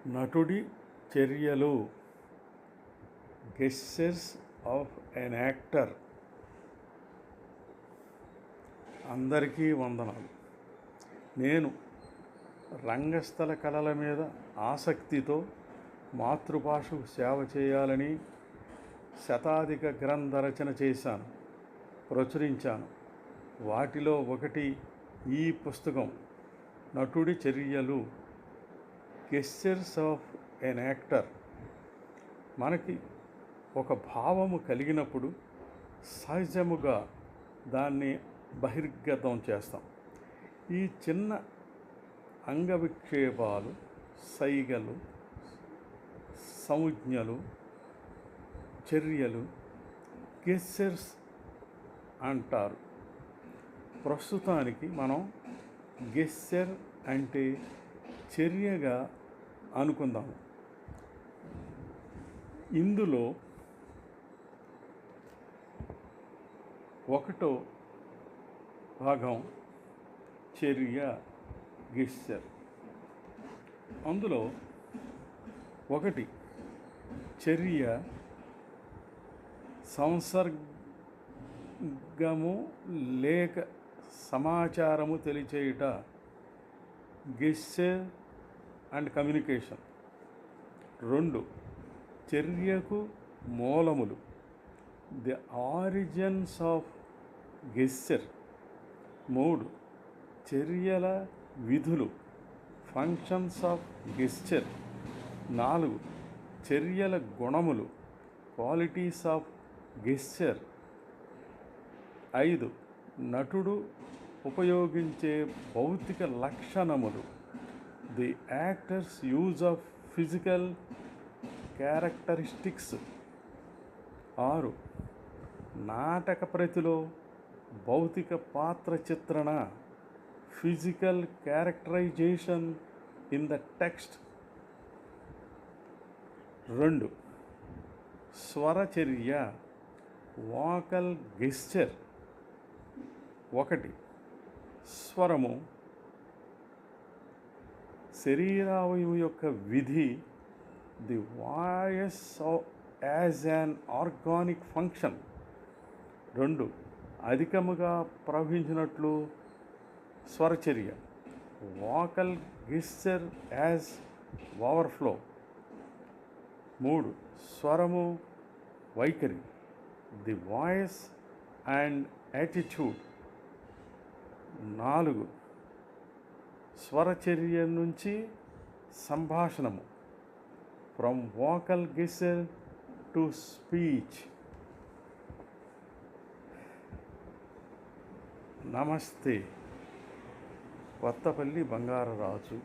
నటుడి చర్యలు, gestures of an actor. అందరికీ వందనాలు. నేను రంగస్థల కళల మీద ఆసక్తితో మాతృభాషకు సేవ చేయాలని శతాధిక గ్రంథ రచన చేశాను, ప్రచురించాను. వాటిలో ఒకటి ఈ పుస్తకం, నటుడి చర్యలు, గెస్చర్స్ ఆఫ్ ఎన్ యాక్టర్. మనకి ఒక భావము కలిగినప్పుడు సహజముగా దాన్ని బహిర్గతం చేస్తాం. ఈ చిన్న అంగవిక్షేపాలు, సైగలు, సంజ్ఞలు, చర్యలు గెస్చర్స్ అంటారు. ప్రస్తుతానికి మనం గెస్చర్ అంటే చర్యగా అనుకుందాము. ఇందులో ఒకటో భాగం చర్య, గెస్చర్. అందులో ఒకటి చర్య సంసర్గము లేక సమాచారము తెలియచేయుట, గెస్చర్ అండ్ కమ్యూనికేషన్. 2 చర్యకు మూలములు, ది ఆరిజిన్స్ ఆఫ్ గెస్చర్. 3 చర్యల విధులు, ఫంక్షన్స్ ఆఫ్ గెస్చర్. 4 చర్యల గుణములు, క్వాలిటీస్ ఆఫ్ గెస్చర్. 5 నటుడు ఉపయోగించే భౌతిక లక్షణములు, the actors use of physical characteristics. 6 నాటక ప్రతిలో భౌతిక పాత్ర చిత్రణ, physical characterization in the text. 2 స్వరచర్య, వాకల్ గెస్చర్. 1 స్వరము, శరీరావయవం యొక్క విధి, the voice as an organic function. 2 అధికముగా ప్రవహించినట్లు స్వరచర్య, వాకల్ గెస్చర్ యాజ్ ఓవర్ఫ్లో. 3 స్వరము, వైఖరి, ది వాయిస్ అండ్ యాటిట్యూడ్. 4 స్వరచర్య నుంచి సంభాషణము, from vocal gesture to speech. నమస్తే. కొత్తపల్లి బంగారరాజు.